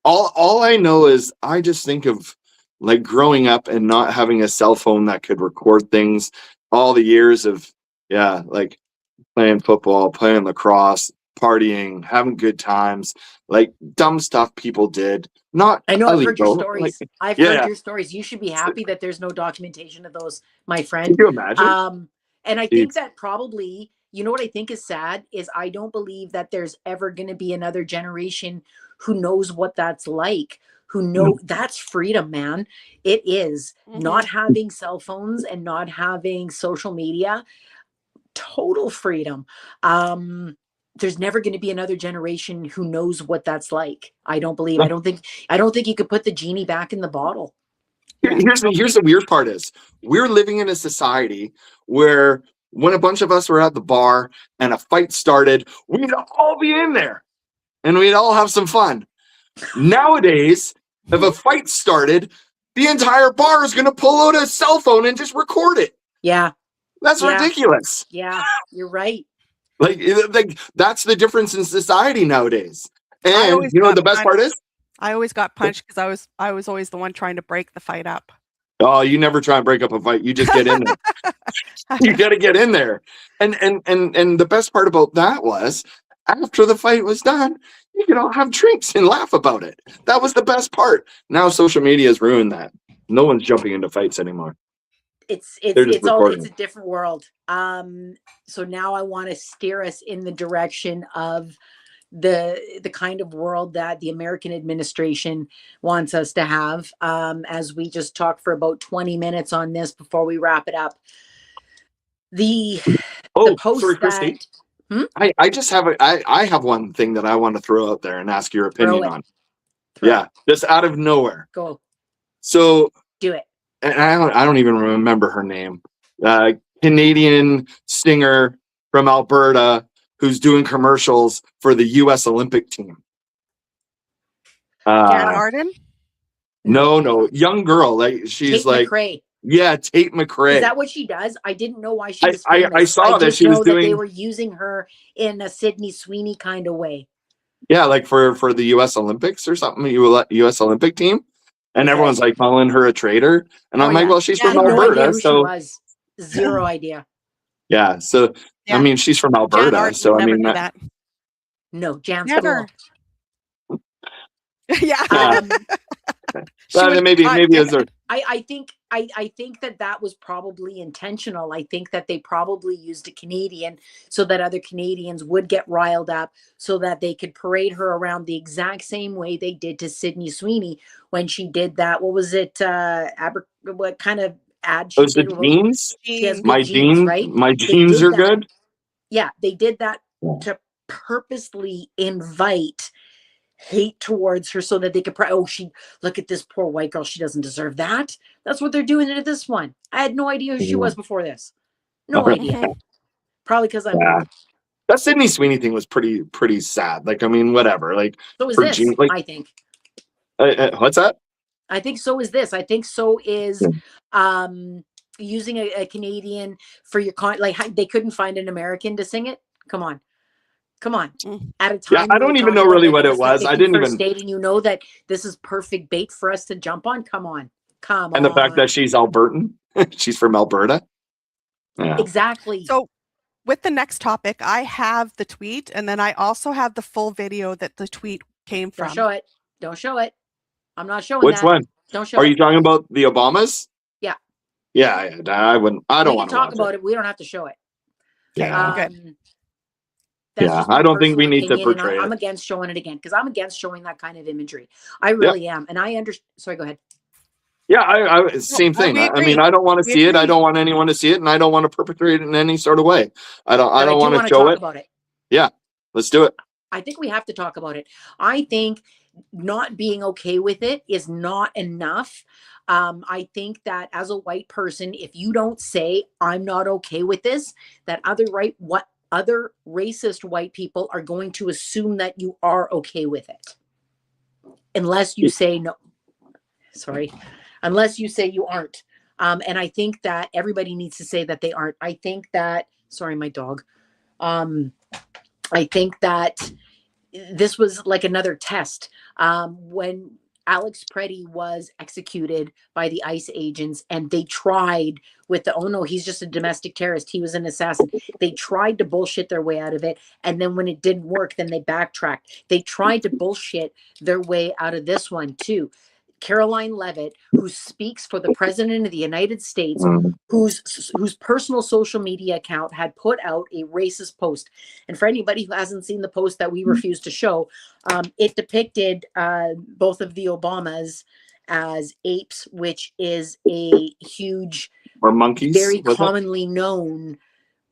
All I know is I just think of like growing up and not having a cell phone that could record things. All the years of like playing football, playing lacrosse, partying, having good times, like dumb stuff people did. Not I know. illegal. I've heard your stories. I've heard your stories. You should be happy that there's no documentation of those, my friend. Can you imagine? And I think that probably, you know what I think is sad is I don't believe that there's ever going to be another generation who knows what that's like, that's freedom, man. It is not having cell phones and not having social media, total freedom. There's never going to be another generation who knows what that's like. I don't believe. I don't think you could put the genie back in the bottle. Here's the weird part is we're living in a society where when a bunch of us were at the bar and a fight started, we'd all be in there and we'd all have some fun. Nowadays, if a fight started, the entire bar is going to pull out a cell phone and just record it. Yeah. That's ridiculous. Yeah, you're right. Like that's the difference in society nowadays. And you know what the best part is? I always got punched because I was always the one trying to break the fight up. Oh, you never try and break up a fight. You just get in there. You got to get in there. And the best part about that was after the fight was done, you could all have drinks and laugh about it. That was the best part. Now social media has ruined that. No one's jumping into fights anymore. It's a different world. So now I want to steer us in the direction of the kind of world that the American administration wants us to have. As we just talked for about 20 minutes on this before we wrap it up. The post sorry, Christy. I just have I have one thing that I want to throw out there and ask your opinion on. Just out of nowhere. Go. So do it. And I don't even remember her name. Canadian singer from Alberta who's doing commercials for the U.S. Olympic team. Jan Arden? No, young girl. Like she's Tate McRae. Yeah, Tate McRae. Is that what she does? I didn't know why she was famous. I saw that she was doing. That they were using her in a Sydney Sweeney kind of way. Yeah, like for the U.S. Olympics or something, U.S. Olympic team. And everyone's like calling her a traitor. And I'm like, well, she's from Alberta. So she was. Zero idea. Yeah. So, I mean, she's from Alberta. So, I mean, that. No, Jan's never. Cool. Yeah. Maybe as a. I think that was probably intentional. I think that they probably used a Canadian so that other Canadians would get riled up so that they could parade her around the exact same way they did to Sydney Sweeney when she did that. What was it? What kind of ad? Those the jeans? My jeans, right? My jeans are good. Yeah, they did that to purposely invite hate towards her so that they could look at this poor white girl, she doesn't deserve that. That's what they're doing to this one. I had no idea who she was before this. No idea. Probably because I'm that Sydney Sweeney thing was pretty sad. Like, I mean, whatever. Like, so is this, I think. What's that? I think so is this. I think so is using a Canadian for your like they couldn't find an American to sing it. Come on. Come on. Mm. At a Yeah, time I we were don't even talking know about really like what it it was the was. I didn't 51st even, date, and you know that this is perfect bait for us to jump on. Come on. Come and the fact on. that she's Albertan, she's from Alberta. Yeah. Exactly. So with the next topic, I have the tweet, and then I also have the full video that the tweet came Don't from. show it. Don't show it. I'm not showing Which that. one? Don't show Are it. you talking about the Obamas? Yeah. Yeah, I wouldn't. I don't We can want to talk watch about it. it. We don't have to show it. Yeah, Okay. That's yeah. just I my don't think we personal need to opinion, and portray I'm it. against showing it again because I'm against showing that kind of imagery. I Yep. really am, and I understand. Sorry, go ahead. Yeah, No, same thing. we I mean, agree. I don't want to We see it. I agree. don't want anyone to see it, and I don't want to perpetrate it in any sort of way. I But I don't do want to want to show talk it. about it. Yeah, let's do it. I think we have to talk about it. I think not being okay with it is not enough. I think that as a white person, if you don't say I'm not okay with this, that other racist white people are going to assume that you are okay with it, unless you say no. Sorry, unless you say you aren't. And I think that everybody needs to say that they aren't. I think that. Sorry, my dog. I think that this was like another test. When Alex Preddy was executed by the ICE agents, and they tried with the, oh no, he's just a domestic terrorist, he was an assassin. They tried to bullshit their way out of it. And then when it didn't work, then they backtracked. They tried to bullshit their way out of this one too. Caroline Levitt, who speaks for the president of the United States, Mm. whose personal social media account had put out a racist post. And for anybody who hasn't seen the post that we refuse to show, it depicted both of the Obamas as apes, which is a huge, Or monkeys, very was it? commonly known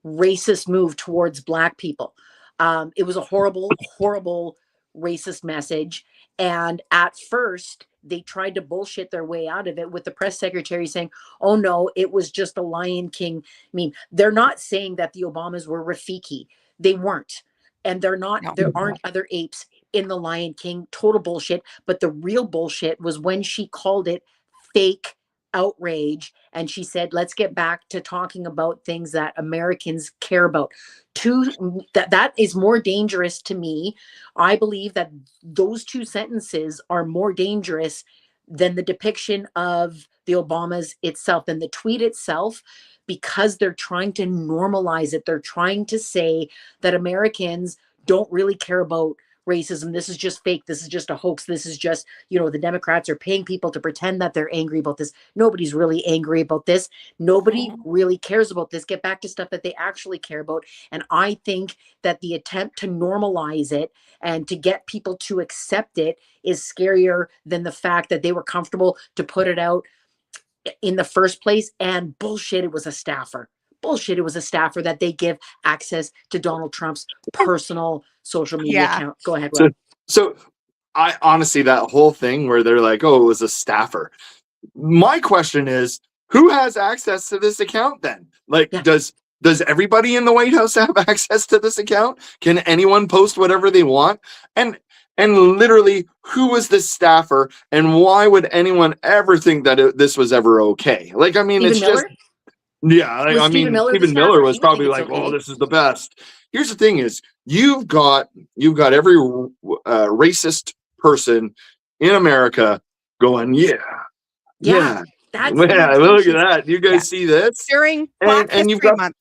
racist move towards Black people. It was a horrible, horrible racist message. And at first, they tried to bullshit their way out of it with the press secretary saying, oh no, it was just a Lion King meme. They're not saying that the Obamas were Rafiki. They weren't. And No. there aren't other apes in the Lion King. Total bullshit. But the real bullshit was when she called it fake outrage, and she said, let's get back to talking about things that Americans care about. That is more dangerous to me. I believe that those two sentences are more dangerous than the depiction of the Obamas itself, than the tweet itself, because they're trying to normalize it. They're trying to say that Americans don't really care about racism. This is just fake. This is just a hoax. This is just, the Democrats are paying people to pretend that they're angry about this. Nobody's really angry about this. Nobody really cares about this. Get back to stuff that they actually care about. And I think that the attempt to normalize it and to get people to accept it is scarier than the fact that they were comfortable to put it out in the first place. And bullshit, it was a staffer. Bullshit, it was a staffer that they give access to Donald Trump's personal social media Yeah. account. Go ahead, So, Rob. so I honestly, that whole thing where they're like, "Oh, it was a staffer." My question is, who has access to this account then? Like, Yeah. does everybody in the White House have access to this account? Can anyone post whatever they want? And literally, who was this staffer, and why would anyone ever think that this was ever okay? Like, I mean, Stephen it's just, Miller? yeah. Was I Stephen mean, Miller the Stephen Miller staffer? was He would think probably it's like, "Oh, okay. this is the best." Here's the thing: is you've got every racist person in America going, "Yeah, Yeah, yeah, that's the yeah, look at intentions. that. You Yeah. guys see this?" During Black And you've History got, Month.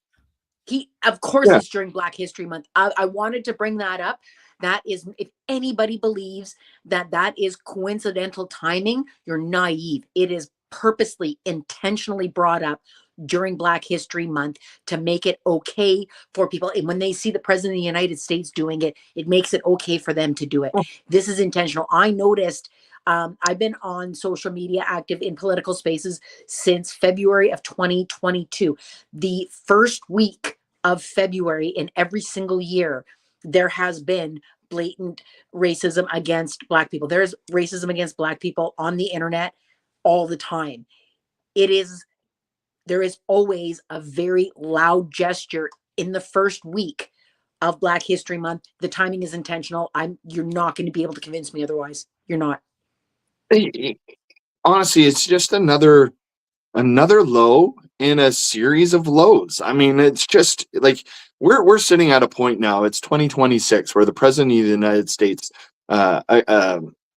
Of course, yeah, it's during Black History Month. I wanted to bring that up. That is, if anybody believes that that is coincidental timing, you're naive. It is purposely, intentionally brought up during Black History Month to make it okay for people. And when they see the President of the United States doing it, it makes it okay for them to do it. This is intentional. I noticed. I've been on social media active in political spaces since February of 2022. The first week of February in every single year, there has been blatant racism against Black people. There's racism against Black people on the internet all the time. There is always a very loud gesture in the first week of Black History Month. The timing is intentional. You're not going to be able to convince me otherwise. You're not. honestly, it's just another low in a series of lows. I mean, it's just like we're sitting at a point now. It's 2026 where the president of the United States,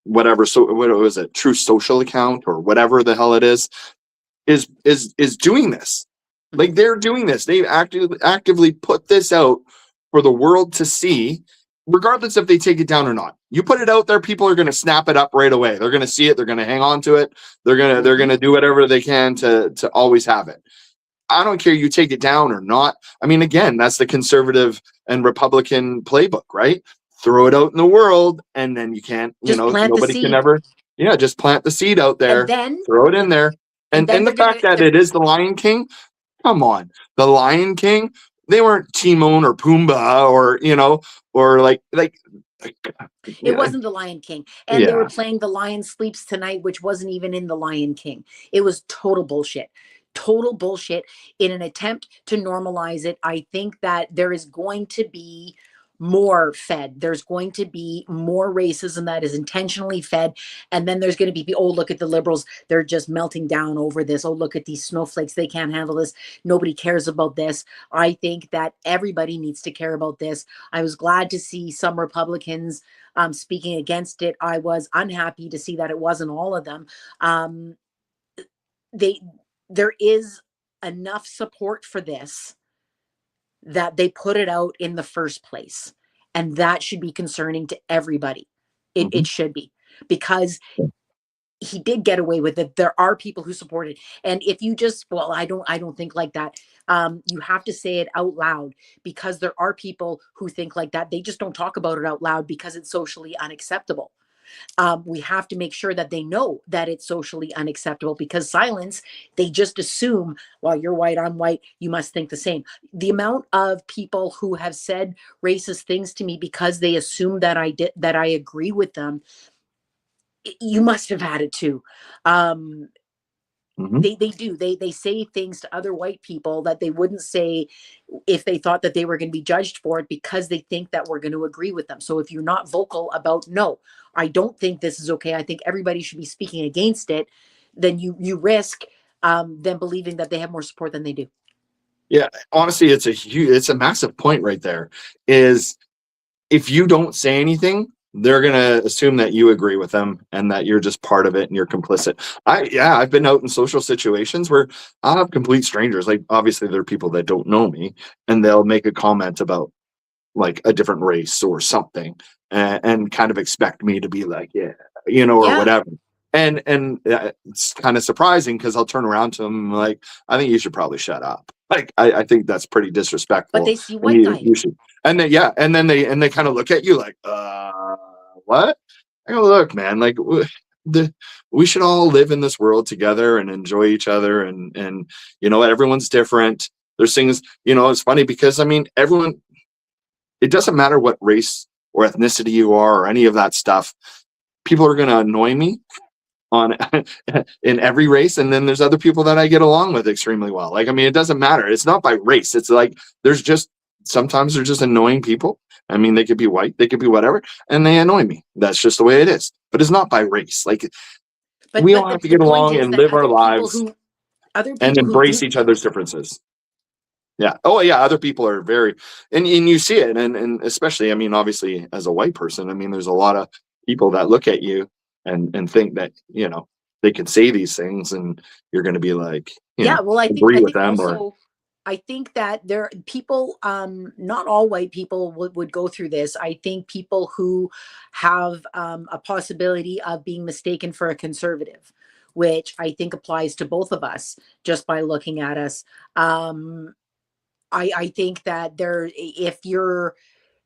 whatever, so what was it, True Social account or whatever the hell it is doing this. Like they're doing this. They actively put this out for the world to see, regardless if they take it down or not. You put it out there, people are going to snap it up right away. They're going to see it. They're going to hang on to it. They're going to do whatever they can to always have it. I don't care you take it down or not. I mean, again, that's the conservative and Republican playbook, right? Throw it out in the world, and then you can't, Just plant the nobody can seed. ever, just plant the seed out there, And then throw it in there. And then the fact that it is the Lion King, come on, the Lion King, they weren't Timon or Pumbaa or like it wasn't the Lion King. And they yeah. were playing The Lion Sleeps Tonight, which wasn't even in the Lion King. It was total bullshit. Total bullshit in an attempt to normalize it. I think that there is going to be more fed. There's going to be more racism that is intentionally fed. And then there's going to be, oh, look at the liberals. They're just melting down over this. Oh, look at these snowflakes. They can't handle this. Nobody cares about this. I think that everybody needs to care about this. I was glad to see some Republicans speaking against it. I was unhappy to see that it wasn't all of them. There is enough support for this that they put it out in the first place. And that should be concerning to everybody. It should be, because he did get away with it. There are people who support it. And if you just, well, I don't think like that. You have to say it out loud, because there are people who think like that. They just don't talk about it out loud because it's socially unacceptable. We have to make sure that they know that it's socially unacceptable, because silence, they just assume, well, you're white, I'm white, you must think the same. The amount of people who have said racist things to me because they assume that I agree with them, you must have had it too. They do. They say things to other white people that they wouldn't say if they thought that they were going to be judged for it, because they think that we're going to agree with them. So if you're not vocal about, no, I don't think this is okay, I think everybody should be speaking against it, then you risk them believing that they have more support than they do. Yeah, honestly, it's a massive point right there. Is if you don't say anything, they're gonna assume that you agree with them and that you're just part of it and you're complicit. I've been out in social situations where I'll have complete strangers. Like obviously there are people that don't know me, and they'll make a comment about like a different race or something, and kind of expect me to be like, yeah, or whatever. And it's kind of surprising, because I'll turn around to them like, I think you should probably shut up. Like I think that's pretty disrespectful. But they see white guy. You should. And then and then they kind of look at you like, what? I go, look, man, like we should all live in this world together and enjoy each other, and everyone's different. There's things, it's funny because I mean everyone, it doesn't matter what race or ethnicity you are or any of that stuff. People are going to annoy me on in every race, and then there's other people that I get along with extremely well. Like, I mean, it doesn't matter. It's not by race. It's like sometimes they're just annoying people. I mean, they could be white, they could be whatever, and they annoy me. That's just the way it is. But it's not by race. Like, we all have to get along and live our lives and embrace each other's differences. Yeah. Oh, yeah. Other people are very, and you see it, and especially, I mean, obviously, as a white person, I mean, there's a lot of people that look at you and think that they can say these things, and you're going to be like, well, I agree think with them, also, or I think that there are people, not all white people would go through this. I think people who have a possibility of being mistaken for a conservative, which I think applies to both of us just by looking at us. I think that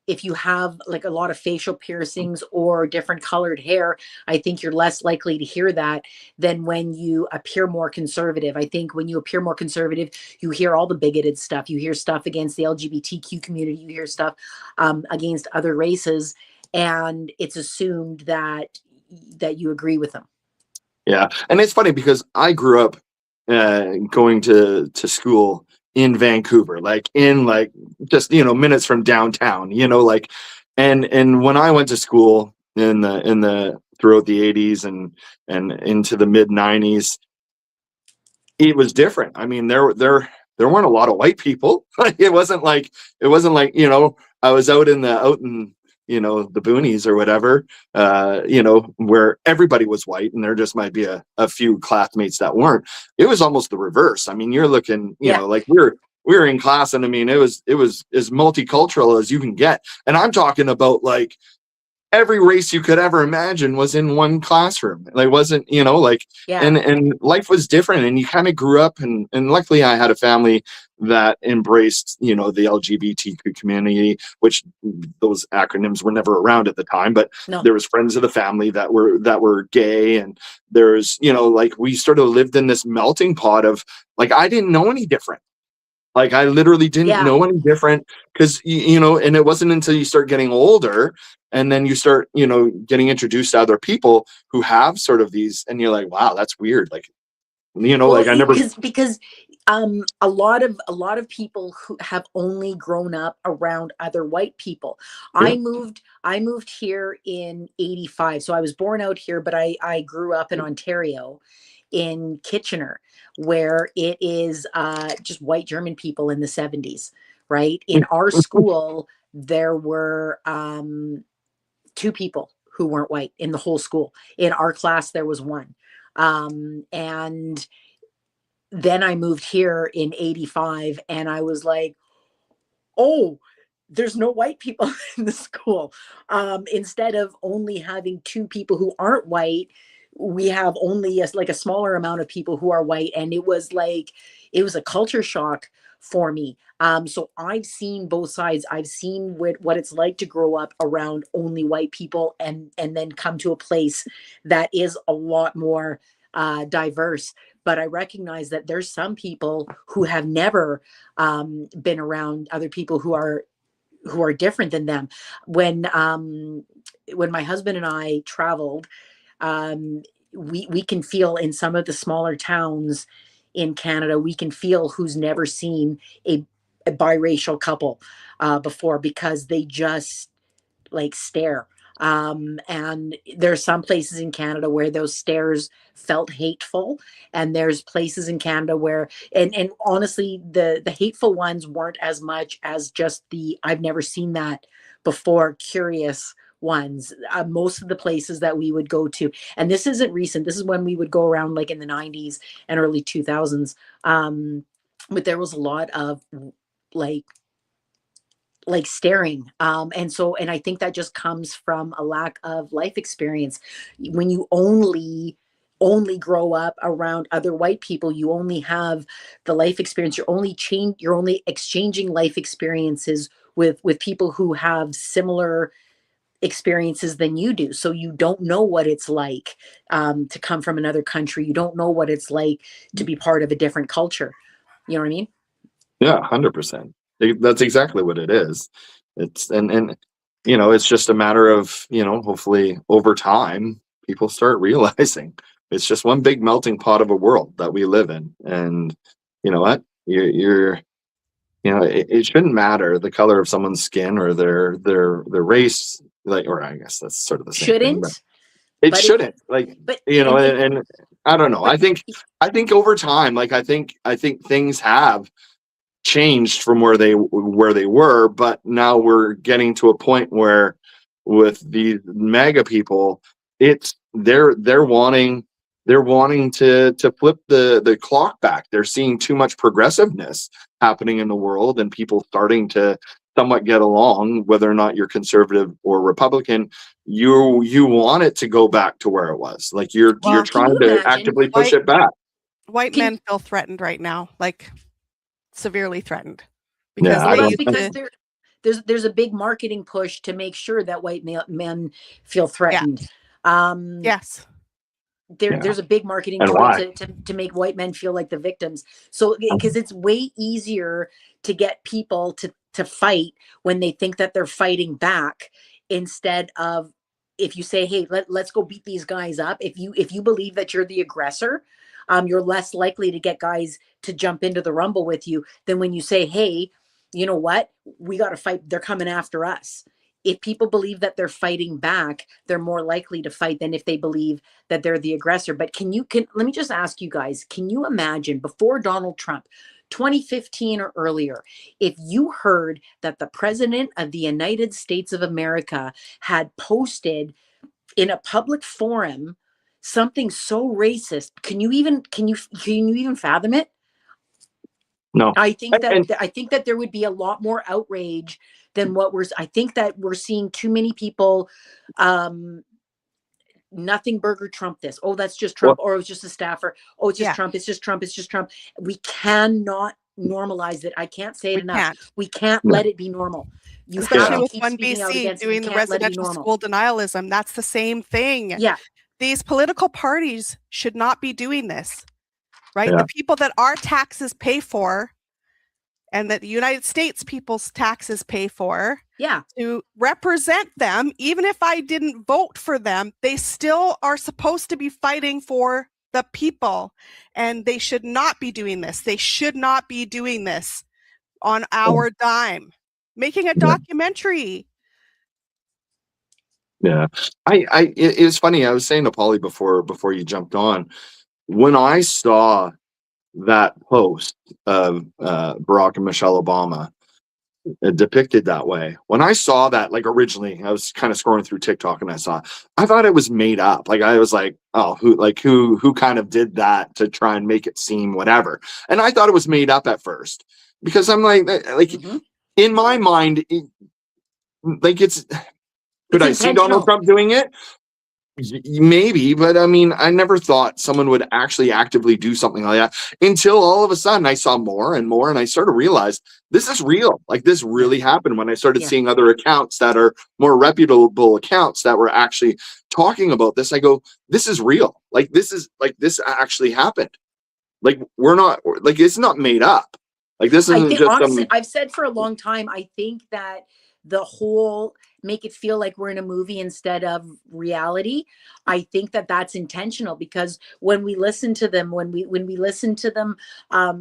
if you have like a lot of facial piercings or different colored hair, I think you're less likely to hear that than when you appear more conservative. I think when you appear more conservative, you hear all the bigoted stuff. You hear stuff against the LGBTQ community. You hear stuff against other races, and it's assumed that you agree with them. Yeah. And it's funny because I grew up going to school in Vancouver, like in just minutes from downtown, and when I went to school in the throughout the 80s and into the mid 90s, it was different. I mean, there weren't a lot of white people. It wasn't like, you know, I was out in you know, the boonies or whatever, you know, where everybody was white and there just might be a few classmates that weren't. It was almost the reverse. I mean, you're looking, you Yeah. know, like we were in class, and I mean, it was as multicultural as you can get. And I'm talking about like every race you could ever imagine was in one classroom. Like, wasn't, you know, like, Yeah. and life was different, and you kind of grew up, and luckily I had a family that embraced, you know, the LGBTQ community, which those acronyms were never around at the time, but No. there was friends of the family that were gay, and there's, you know, like, we sort of lived in this melting pot of, like, I didn't know any different. Like, I literally didn't Yeah. know any different, because, you know, and it wasn't until you start getting older and then you start, you know, getting introduced to other people who have sort of these, and you're like, wow, that's weird. Like, you know, Well, like, I never. because a lot of people who have only grown up around other white people. Yeah. I moved here in 85. So I was born out here, but I grew up in Ontario, in Kitchener, where it is just white German people in the 70s, right? In our school, there were 2 people who weren't white in the whole school. In our class, there was 1. And then I moved here in 85, and I was like, oh, there's no white people in the school. Instead of only having 2 people who aren't white, we have only like a smaller amount of people who are white. And it was a culture shock for me. So I've seen both sides. I've seen what it's like to grow up around only white people, and then come to a place that is a lot more diverse. But I recognize that there's some people who have never been around other people who are different than them. When my husband and I traveled, we can feel in some of the smaller towns in Canada, we can feel who's never seen a biracial couple before, because they just like stare. And there's some places in Canada where those stares felt hateful, and there's places in Canada where, and honestly, the hateful ones weren't as much as just the I've never seen that before curious ones. Most of the places that we would go to, and this isn't recent, this is when we would go around like in the 90s and early 2000s, but there was a lot of like staring, and I think that just comes from a lack of life experience. When you only grow up around other white people, you only have the life experience, you're only exchanging life experiences with people who have similar experiences than you do. So you don't know what it's like to come from another country. You don't know what it's like to be part of a different culture. You know what I mean? Yeah, 100%. That's exactly what it is. It's, and you know, it's just a matter of, you know, hopefully over time people start realizing it's just one big melting pot of a world that we live in. And you know what, you're you know, it shouldn't matter the color of someone's skin or their race, like, or I guess that's sort of the same thing, but Shouldn't, it but it, shouldn't, like, but you know. and And I don't know, but I think over time, like, I think things have changed from where they were, but now we're getting to a point where with these mega people, it's they're wanting to flip the clock back. They're seeing too much progressiveness happening in the world, and people starting to somewhat get along, whether or not you're conservative or Republican. You want it to go back to where it was. Like, you're Well, can trying you to imagine? actively push it back. white Can men feel threatened right now, like severely threatened, Yeah, because I Well, they that's don't. used because to. there's a big marketing push to make sure that white men feel Yeah. threatened. Um, Yes. Yeah, there's a big marketing and tool why? to make white men feel like the victims. So because it's way easier to get people to fight when they think that they're fighting back, instead of, if you say, hey, let's go beat these guys up. If you believe that you're the aggressor, you're less likely to get guys to jump into the rumble with you than when you say, hey, you know what, we got to fight, they're coming after us. if people believe that they're fighting back, they're more likely to fight than if they believe that they're the aggressor. But let me just ask you guys, can you imagine before Donald Trump, 2015 or earlier, if you heard that the president of the United States of America had posted in a public forum something so racist, can you even fathom it? No. I think And that there would be a lot more outrage than I think that we're seeing too many people nothing burger Trump this. Oh, that's just Trump. well, Or it was just a staffer. Oh, it's just Yeah. Trump. It's just Trump. It's just Trump. We cannot normalize it. I can't say it We enough. can't. We can't No. let it be normal. You Especially have to with keep one speaking out BC against it. You doing the can't let it be residential normal. school denialism. That's the same thing. Yeah. These political parties should not be doing this, right? Yeah. The people that our taxes pay for and that the United States people's taxes pay for, Yeah. to represent them, even if I didn't vote for them, they still are supposed to be fighting for the people. And they should not be doing this. They should not be doing this on our dime. Making a documentary. Yeah. It was funny. I was saying to Polly before you jumped on, when I saw that post of Barack and Michelle Obama depicted that way, when I saw that, like originally, I was kind of scrolling through TikTok and I thought it was made up. Like I was like, oh, who kind of did that to try and make it seem whatever? And I thought it was made up at first because I'm like in my mind, could I see Donald Trump doing it? Maybe, but I mean, I never thought someone would actually actively do something like that until all of a sudden I saw more and more, and I started to realize this is real. Like this really happened when I started seeing other accounts that are more reputable accounts that were actually talking about this. I go, this is real. This actually happened. Like we're not like it's not made up. Like this isn't just honestly, I've said for a long time, I think that the whole make it feel like we're in a movie instead of reality, I think that that's intentional, because when we listen to them, when we listen to them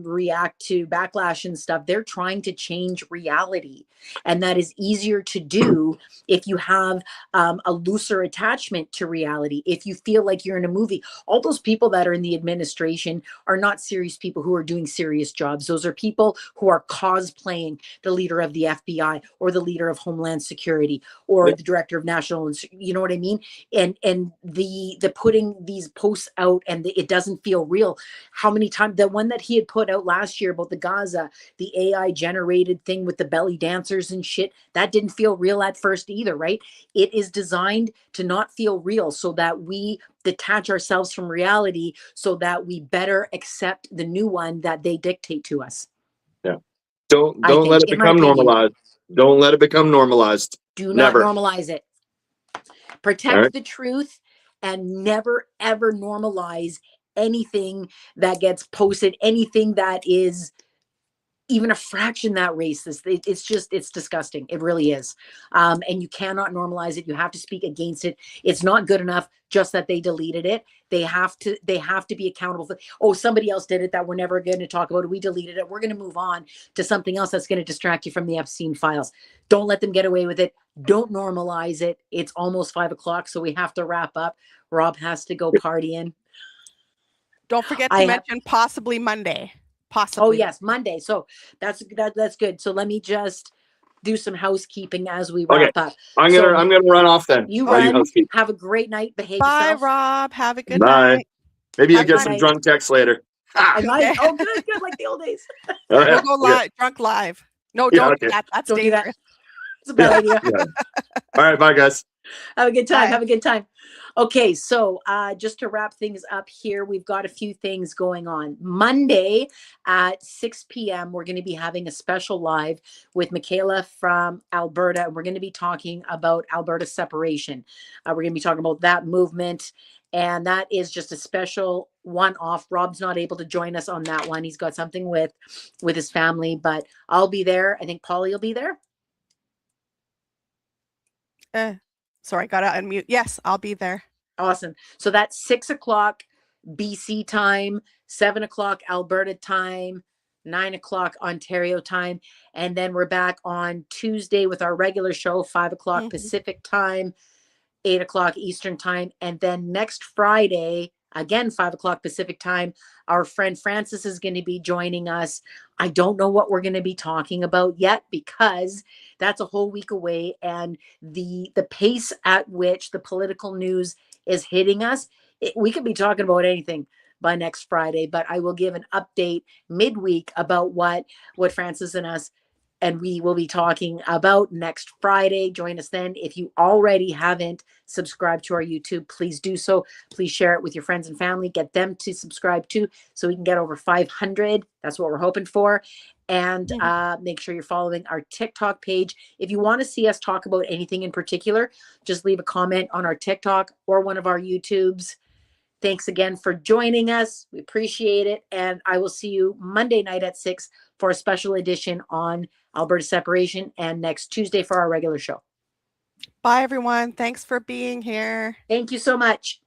react to backlash and stuff, they're trying to change reality, and that is easier to do if you have a looser attachment to reality. If you feel like you're in a movie, all those people that are in the administration are not serious people who are doing serious jobs. Those are people who are cosplaying the leader of the FBI or the leader of Homeland Security or the director of national, you know what I mean? And the putting these posts out and it doesn't feel real. How many times, the one that he had put out last year about the Gaza, the AI generated thing with the belly dancers and shit, that didn't feel real at first either, right? It is designed to not feel real so that we detach ourselves from reality, so that we better accept the new one that they dictate to us. Yeah. Don't let it become normalized. Don't let it become normalized. Do not normalize it. Protect the truth and never, ever normalize anything that gets posted, anything that is even a fraction that racist. It's disgusting. It really is. And you cannot normalize it. You have to speak against it. It's not good enough just that they deleted it. They have to be accountable for, oh, somebody else did it that we're never going to talk about it. We deleted it. We're going to move on to something else that's going to distract you from the Epstein files. Don't let them get away with it. Don't normalize it. It's almost 5 o'clock, so we have to wrap up. Rob has to go partying. Don't forget to mention possibly Monday. Possibly. Oh yes, Monday. So that's good. So let me just do some housekeeping as we wrap up. I'm gonna run off then. You run. Have a great night. Behave yourself. Bye, Rob. Have a good Bye. night. Maybe you'll get some drunk texts later. I might. Oh, good, like the old days. We'll go live, drunk live. No, don't do that. That's dangerous. It's a bad idea. All right, bye guys. Have a good time. Have a good time. Okay, so just to wrap things up here, we've got a few things going on. Monday at 6 p.m., we're going to be having a special live with Michaela from Alberta, and we're going to be talking about Alberta separation. We're going to be talking about that movement, and that is just a special one-off. Rob's not able to join us on that one. He's got something with his family, but I'll be there. I think Polly will be there. Sorry, got to unmute. Yes, I'll be there. Awesome. So that's 6 o'clock BC time, 7 o'clock Alberta time, 9 o'clock Ontario time. And then we're back on Tuesday with our regular show, 5 o'clock Pacific time, 8 o'clock Eastern time. And then next Friday, again, 5 o'clock Pacific time, our friend Francis is going to be joining us. I don't know what we're going to be talking about yet because that's a whole week away. And the pace at which the political news is hitting us, we could be talking about anything by next Friday, but I will give an update midweek about what Francis and we will be talking about next Friday. Join us then. If you already haven't subscribed to our YouTube, please do so. Please share it with your friends and family. Get them to subscribe too, so we can get over 500. That's what we're hoping for. And make sure you're following our TikTok page. If you want to see us talk about anything in particular, just leave a comment on our TikTok or one of our YouTubes. Thanks again for joining us. We appreciate it. And I will see you Monday night at 6 for a special edition on Alberta separation, and next Tuesday for our regular show. Bye, everyone. Thanks for being here. Thank you so much.